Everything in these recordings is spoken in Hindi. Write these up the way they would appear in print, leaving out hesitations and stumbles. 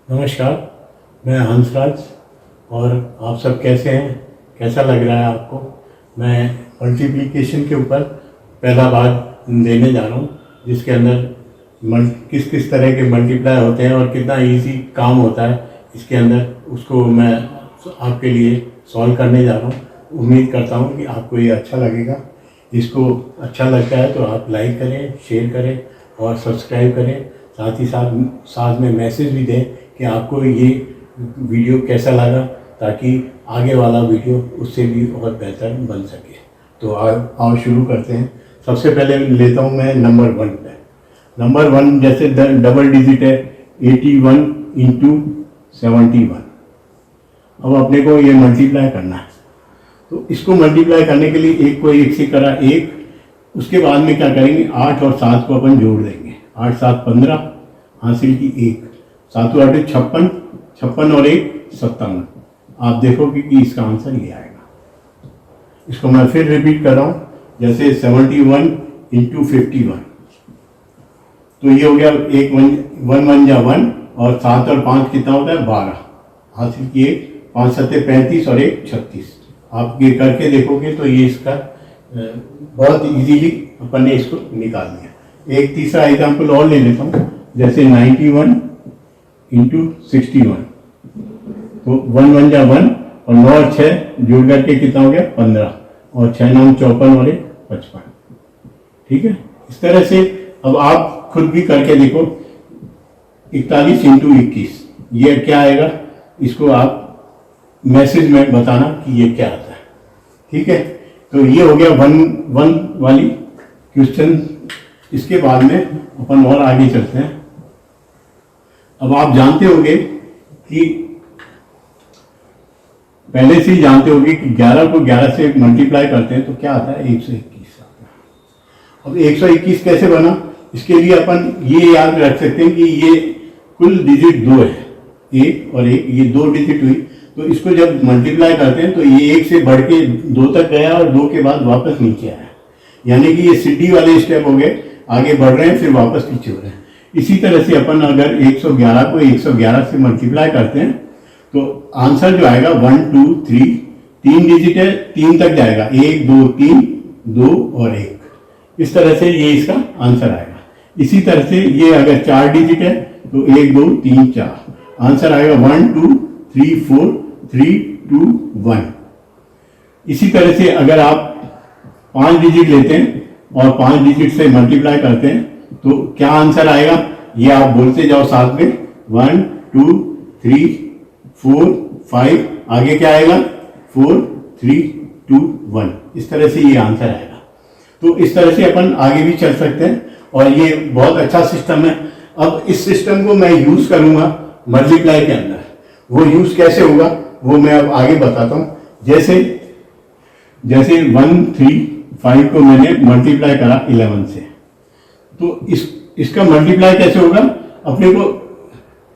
नमस्कार, मैं हंसराज। और आप सब कैसे हैं? कैसा लग रहा है आपको? मैं मल्टीप्लिकेशन के ऊपर पहला भाग देने जा रहा हूँ, जिसके अंदर किस किस तरह के मल्टीप्लाई होते हैं और कितना इजी काम होता है इसके अंदर, उसको मैं आपके लिए सॉल्व करने जा रहा हूँ। उम्मीद करता हूँ कि आपको ये अच्छा लगेगा। इसको अच्छा लगता है तो आप लाइक करें, शेयर करें और सब्सक्राइब करें। साथ ही साथ में मैसेज भी दें कि आपको ये वीडियो कैसा लगा, ताकि आगे वाला वीडियो उससे भी और बेहतर बन सके। तो आओ शुरू करते हैं। सबसे पहले लेता हूँ मैं नंबर 1 पे। नंबर 1 जैसे डबल डिजिट है 81 इंटू 71। अब अपने को ये मल्टीप्लाई करना है, तो इसको मल्टीप्लाई करने के लिए एक को एक से करा एक, उसके बाद में क्या करेंगे 8 और 7 को अपन जोड़ देंगे। 8 7 15 हासिल की 1, 7 8 56, 56 और 1 57। आप देखोगे कि इसका आंसर ये आएगा। इसको मैं फिर रिपीट कर रहा हूँ, जैसे 71 इंटू 51, तो ये हो गया एक 1 1 जा 1 और 7 और 5 कितना होता है 12, हासिल की 1, 5 7 35 और 1 36। आप ये करके देखोगे तो ये इसका बहुत इजीली अपन ने इसको निकाल दिया। एक तीसरा एग्जांपल और ले लेता हूँ, जैसे 91 इंटू 61, तो 1 1 जा 1 और 9 और 6 जोड़ करके कितना हो गया 15 और 6 9 54 और 1 55। ठीक है, इस तरह से अब आप खुद भी करके देखो। 41 इंटू 21 ये क्या आएगा, इसको आप मैसेज में बताना कि ये क्या आता है। ठीक है, तो ये हो गया 1 1 वाली क्वेश्चन। इसके बाद में अपन और आगे चलते हैं। अब आप जानते होंगे कि पहले से ही जानते होंगे कि 11 को 11 से मल्टीप्लाई करते हैं तो क्या आता है 121 आता है। अब 121 कैसे बना, इसके लिए अपन ये याद रख सकते हैं कि ये कुल डिजिट 2 है, 1 और 1 ये 2 डिजिट हुई। तो इसको जब मल्टीप्लाई करते हैं तो ये 1 से बढ़ के 2 तक गया और 2 के बाद वापस नीचे आया, यानी कि ये सीढ़ी वाले स्टेप हो गए, आगे बढ़ रहे हैं फिर वापस नीचे हो रहे हैं। इसी तरह से अपन अगर 111 को 111 से मल्टीप्लाई करते हैं तो आंसर जो आएगा 1 2 3, 3 डिजिट है, 3 तक जाएगा, 1 2 3 2 और 1। इस तरह से ये इसका आंसर आएगा। इसी तरह से ये अगर 4 डिजिट है तो 1 2 3 4, आंसर आएगा 1 2 3 4 3 2 1। इसी तरह से अगर आप 5 डिजिट लेते हैं और 5 डिजिट से मल्टीप्लाई करते हैं तो क्या आंसर आएगा, ये आप बोलते जाओ साथ में। 1 2 3 4 5, आगे क्या आएगा 4 3 2 1। इस तरह से ये आंसर आएगा। तो इस तरह से अपन आगे भी चल सकते हैं और ये बहुत अच्छा सिस्टम है। अब इस सिस्टम को मैं यूज करूंगा मल्टीप्लाई के अंदर। वो यूज कैसे होगा वो मैं अब आगे बताता हूं। जैसे 1 3 5 को मैंने मल्टीप्लाई करा 11 से, तो इसका मल्टीप्लाई कैसे होगा, अपने को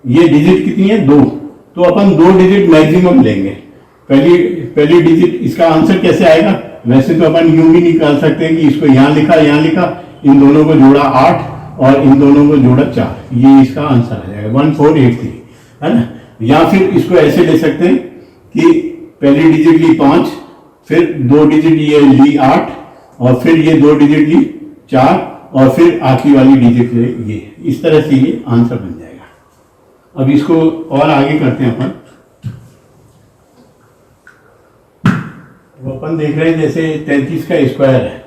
ये डिजिट कितनी है 2, तो अपन 2 डिजिट मैक्सिमम लेंगे। पहली डिजिट, इसका आंसर कैसे आएगा, वैसे तो अपन यूं भी निकाल सकते हैं कि इसको यहाँ लिखा, इन दोनों को जोड़ा 8 और इन दोनों को जोड़ा 4, ये इसका आंसर आ जाएगा 1483, है ना। या फिर इसको ऐसे ले सकते हैं कि पहली डिजिट ली 5, फिर 2 डिजिट ये ली 8 और फिर ये 2 डिजिट ली 4 और फिर आखिरी वाली डिजिट ये। इस तरह से ये आंसर बन जाएगा। अब इसको और आगे करते हैं अपन। तो अपन देख रहे हैं जैसे 33 का स्क्वायर है,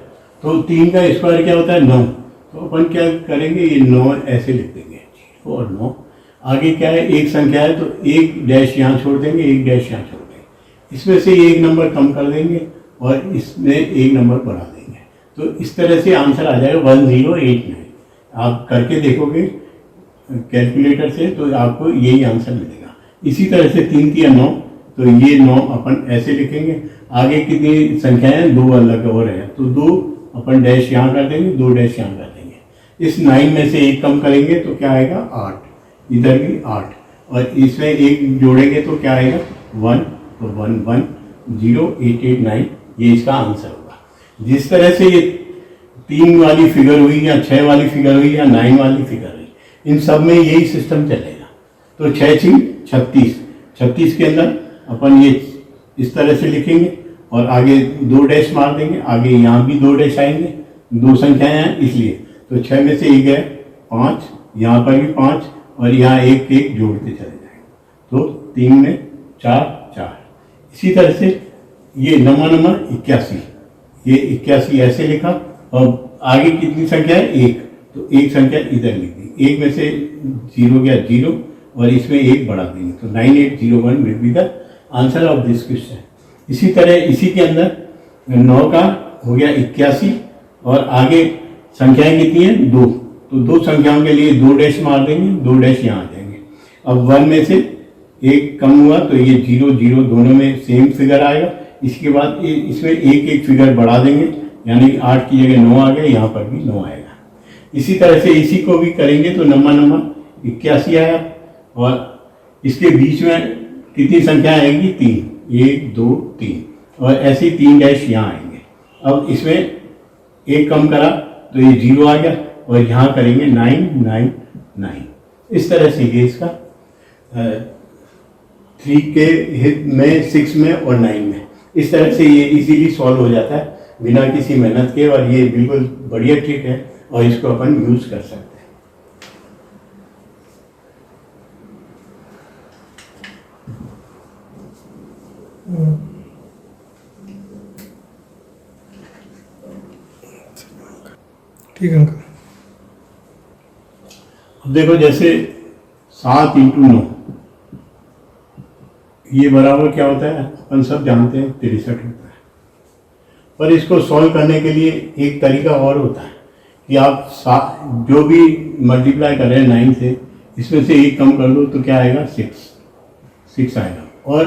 तो 3 का स्क्वायर क्या होता है 9, तो अपन क्या करेंगे ये 9 ऐसे लिख देंगे और 9। आगे क्या है, एक संख्या है तो एक डैश यहाँ छोड़ देंगे, एक डैश यहाँ छोड़ देंगे, इसमें से एक नंबर कम कर देंगे और इसमें एक नंबर बढ़ा देंगे। तो इस तरह से आंसर आ जाएगा 1089। आप करके देखोगे कैलकुलेटर से तो आपको यही आंसर मिलेगा। इसी तरह से 3 3 9, तो ये 9 अपन ऐसे लिखेंगे। आगे कितनी संख्याएं 2 अलग और है तो 2 अपन डैश यहाँ कर देंगे, 2 डैश यहाँ कर देंगे। इस 9 में से एक कम करेंगे तो क्या आएगा 8, इधर भी 8 और इसमें एक जोड़ेंगे तो क्या आएगा 1, तो 110889, ये इसका आंसर होगा। जिस तरह से ये 3 वाली फिगर हुई या 6 वाली फिगर हुई या 9 वाली फिगर हुई, इन सब में यही सिस्टम चलेगा। तो 6×6 36, 36 के अंदर अपन ये इस तरह से लिखेंगे और आगे 2 डैश मार देंगे, आगे यहाँ भी 2 डैश आएंगे, 2 संख्याएं हैं इसलिए। तो 6 में से 1 है 5, यहाँ पर भी 5 और यहाँ 1 1 जोड़ते चले जाएंगे, तो 3 में 4 4। इसी तरह से ये नंबर 81, ये 81 ऐसे लिखा और आगे कितनी संख्या है 1, तो 1 संख्या इधर लिख दी, 1 में से 0 गया 0 और इसमें 1 बढ़ा देंगे, तो 9801 will be the answer of this question. इसी तरह इसी के अंदर 9 का हो गया 81 और आगे संख्याएं कितनी हैं 2, तो 2 संख्याओं के लिए 2 डैश मार देंगे, 2 डैश यहाँ आ जाएंगे। अब 1 में से 1 कम हुआ तो ये 0 0 दोनों में सेम फिगर आएगा। इसके बाद इसमें 1 1 फिगर बढ़ा देंगे, यानी 8 की जगह 9 आ गया, यहाँ पर भी 9 आएगा। इसी तरह से इसी को भी करेंगे तो नंबर 81 आया और इसके बीच में कितनी संख्या आएंगी 3, 1 2 3 और ऐसे ही 3 डैश यहाँ आएंगे। अब इसमें 1 कम करा तो ये 0 आ गया और यहाँ करेंगे 9 9 9। इस तरह से ये इसका 3 के हित में 6 में और 9 में इस तरह से ये इजीली सॉल्व हो जाता है बिना किसी मेहनत के, और ये बिल्कुल बढ़िया ट्रिक है और इसको अपन यूज कर सकते हैं। ठीक है अंकल। अब देखो जैसे 7 × 9 ये बराबर क्या होता है अपन सब जानते हैं 63 होता है। पर इसको सॉल्व करने के लिए एक तरीका और होता है कि आप जो भी मल्टीप्लाई कर रहे हैं 9 से, इसमें से 1 कम कर दो तो क्या आएगा 6 आएगा, और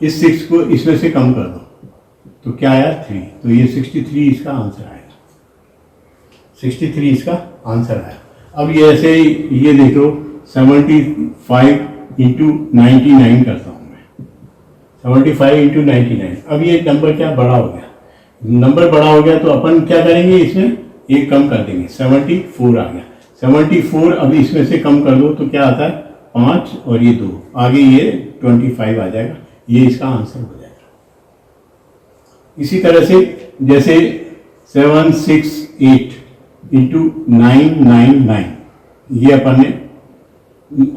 इस 6 को इसमें से कम कर दो तो क्या आया 3, तो ये 63 इसका आंसर आएगा। 63 इसका आंसर आया। अब ये ऐसे ये देखो 75 × 99 करता हूँ मैं, 75 × 99। अब ये नंबर क्या बड़ा हो गया, नंबर बड़ा हो गया तो अपन क्या करेंगे इसमें 1 कम कर देंगे, 74 आ गया। 74 अब इसमें से कम कर दो तो क्या आता है 5 और ये 2, आगे ये 25 आ जाएगा, ये इसका आंसर हो जाएगा। इसी तरह से जैसे 768 × 999 ये अपन ने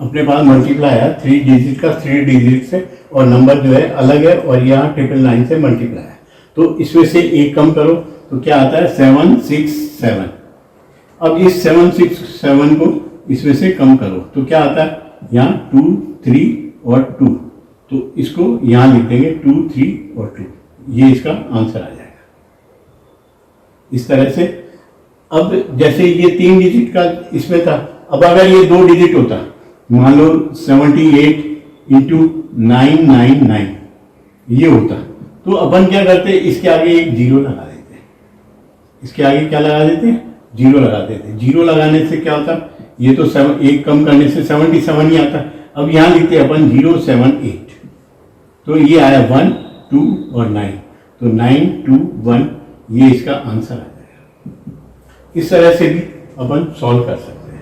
अपने पास मल्टीप्लाई है 3 डिजिट का 3 डिजिट से, और नंबर जो है अलग है और यहाँ 999 से मल्टीप्लाई है, तो इसमें से 1 कम करो तो क्या आता है 767। अब इस 767 को इसमें से कम करो तो क्या आता है यहाँ 2 3 और 2, तो इसको यहाँ लिख देंगे 2 3 और 2, ये इसका आंसर आ जाएगा। इस तरह से अब जैसे ये 3 डिजिट का इसमें था, अब अगर ये 2 डिजिट होता, मान लो 78 × 999 ये होता, तो अपन क्या करते इसके आगे एक 0 लगा देते, इसके आगे क्या लगा देते 0 लगा देते। 0 लगाने से क्या होता, ये तो 1 कम करने से 77 ही आता। अब यहाँ लिखते अपन 078, तो ये आया 1 2 और 9, तो 9 2 1 ये इसका आंसर आ जाएगा। इस तरह से भी अपन सॉल्व कर सकते हैं।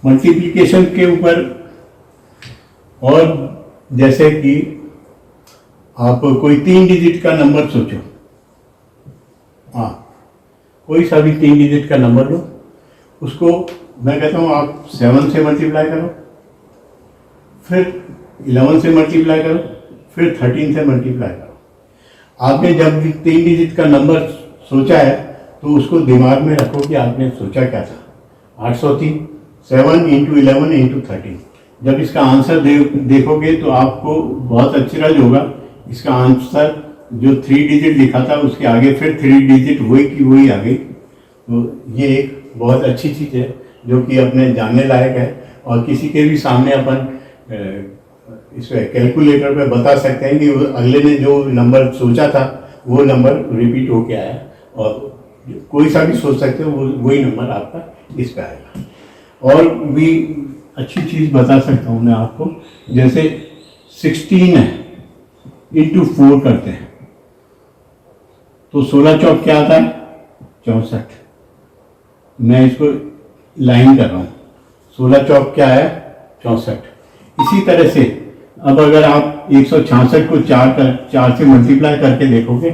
मल्टीप्लिकेशन के ऊपर और जैसे कि आप कोई 3 डिजिट का नंबर सोचो, कोई सा भी 3 डिजिट का नंबर लो, उसको मैं कहता हूँ आप 7 से मल्टीप्लाई करो, फिर 11 से मल्टीप्लाई करो, फिर 13 से मल्टीप्लाई करो। आपने जब भी 3 डिजिट का नंबर सोचा है तो उसको दिमाग में रखो कि आपने सोचा क्या था। 803 7 × 11 × 13। जब इसका आंसर देखोगे तो आपको बहुत अचरज होगा। इसका आंसर जो 3 डिजिट लिखा था उसके आगे फिर 3 डिजिट वही की वही आ गई। तो ये एक बहुत अच्छी चीज़ है जो कि अपने जानने लायक है, और किसी के भी सामने अपन इसमें कैलकुलेटर पे बता सकते हैं कि अगले ने जो नंबर सोचा था वो नंबर रिपीट होके आया, और कोई सा भी सोच सकते हो वही नंबर आपका इस पे आएगा। और भी अच्छी चीज़ बता सकता हूँ मैं आपको, जैसे 16 है × 4 करते हैं तो 16 चौक क्या आता है? 64। मैं इसको लाइन कर रहा हूँ। 16 चौक क्या है? 64। इसी तरह से अब अगर आप 166 को 4 से मल्टीप्लाई करके देखोगे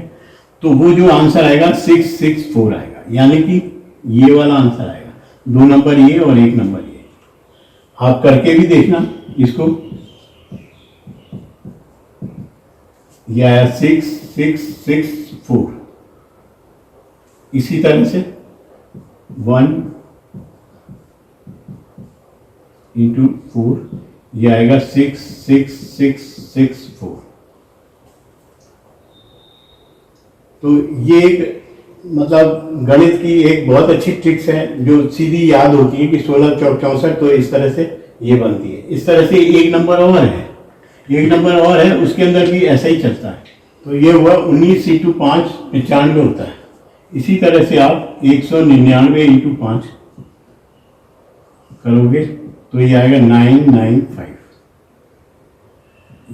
तो वो जो आंसर आएगा 664 आएगा, यानी कि ये वाला आंसर आएगा। 2 नंबर ये और 1 नंबर ये। आप करके भी देखना इसको। ये आया 6664। इसी तरह से 1 इंटू 4 ये आएगा 66664। तो ये एक मतलब गणित की एक बहुत अच्छी ट्रिक्स है जो सीधी याद होती है कि 16 चौक 64, तो इस तरह से ये बनती है। इस तरह से एक नंबर और है, उसके अंदर भी ऐसा ही चलता है। तो ये हुआ 19 इंटू 5 95 होता है। इसी तरह से आप 199 इंटू 5 करोगे तो ये आएगा 995,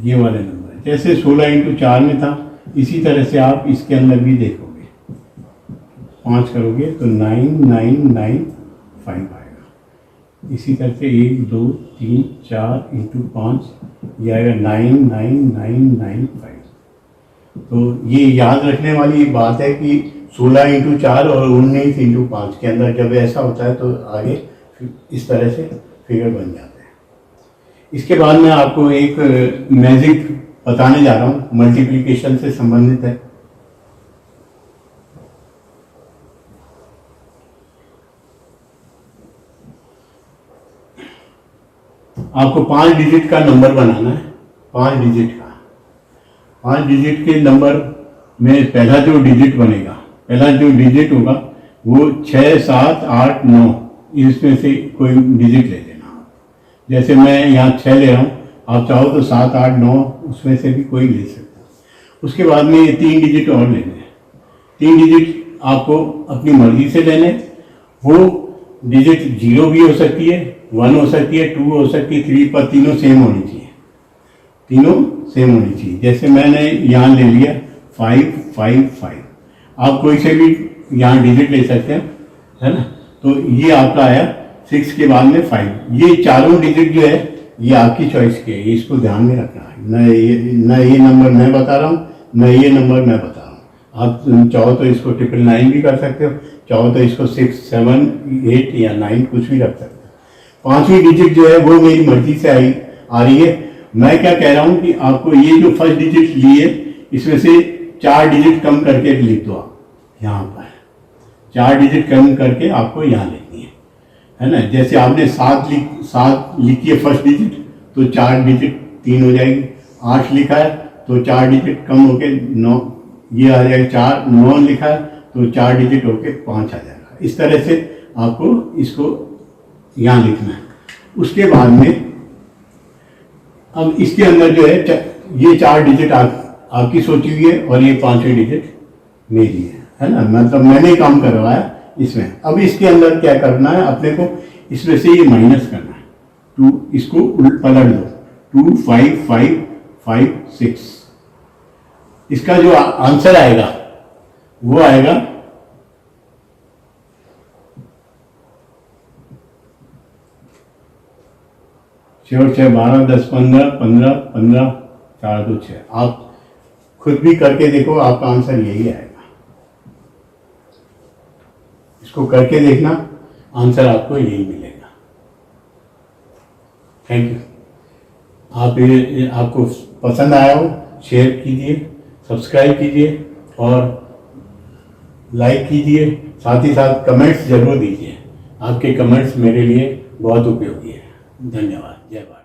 ये वाले नंबर। जैसे 16 इंटू 4 में था, इसी तरह से आप इसके अंदर भी देखोगे। 5 करोगे तो 9995 आएगा। इसी तरह से 1 2 3 4 इंटू 5 ये आएगा 99995। तो ये याद रखने वाली बात है कि 16 इंटू 4 और 19 इंटू 5 के अंदर जब ऐसा होता है तो आगे इस तरह से फिगर बन जाते हैं। इसके बाद मैं आपको एक मैजिक बताने जा रहा हूँ, मल्टीप्लिकेशन से संबंधित है। आपको 5 डिजिट का नंबर बनाना है। 5 डिजिट का, 5 डिजिट के नंबर में पहला जो डिजिट बनेगा, पहला जो डिजिट होगा वो 6 7 8 9 इसमें से कोई डिजिट ले लेना। जैसे मैं यहाँ 6 ले रहा हूँ, आप चाहो तो 7 8 9 उसमें से भी कोई ले सकते हो। उसके बाद में ये 3 डिजिट और लेने हैं। 3 डिजिट आपको अपनी मर्जी से लेने। वो डिजिट 0 भी हो सकती है, 1 हो सकती है, 2 हो सकती है, 3, पर तीनों सेम होनी चाहिए। तीनों सेम होनी चाहिए। जैसे मैंने यहाँ ले लिया 555, आप कोई से भी यहाँ डिजिट ले सकते हैं, है ना। तो ये आपका आया 6 के बाद में 5। ये चारों डिजिट जो है ये आपकी चॉइस की है, इसको ध्यान में रखना है। न ये नंबर मैं बता रहा हूँ, न ये नंबर मैं बता रहा हूँ। आप चाहो तो इसको 999 भी कर सकते हो, चाहो तो इसको 6 7 8 या 9 कुछ भी रख सकते हो। 5वीं डिजिट जो है वो मेरी मर्जी से आ रही है। मैं क्या कह रहा हूँ कि आपको ये जो फर्स्ट डिजिट ली है इसमें से 4 डिजिट कम करके लिख दो। आप यहाँ पर 4 डिजिट कम करके आपको यहाँ लिखनी है ना। जैसे आपने 7 लिखी है फर्स्ट डिजिट, तो 4 डिजिट 3 हो जाएगी। 8 लिखा है तो 4 डिजिट कम होके 9 ये आ जाएगा। 4 9 लिखा है तो 4 डिजिट होके 5 आ जाएगा। इस तरह से आपको इसको यहाँ लिखना है। उसके बाद में अब इसके अंदर जो है ये 4 डिजिट आपकी सोची हुई है और ये 5वीं डिजिट मेरी है ना। मतलब मैंने काम करवाया इसमें। अब इसके अंदर क्या करना है, अपने को इसमें से ये माइनस करना है। 2 इसको पलट दो, 2 5 5 5 6। इसका जो आंसर आएगा वो आएगा 6 6 12 10 15 15 15 4 2 6। आप खुद भी करके देखो, आपका आंसर यही आएगा। इसको करके देखना, आंसर आपको यही मिलेगा। Thank you. आपको पसंद आया हो, शेयर कीजिए, सब्सक्राइब कीजिए और लाइक कीजिए। साथ ही साथ कमेंट्स जरूर दीजिए। आपके कमेंट्स मेरे लिए बहुत उपयोगी है। धन्यवाद। जय भारत।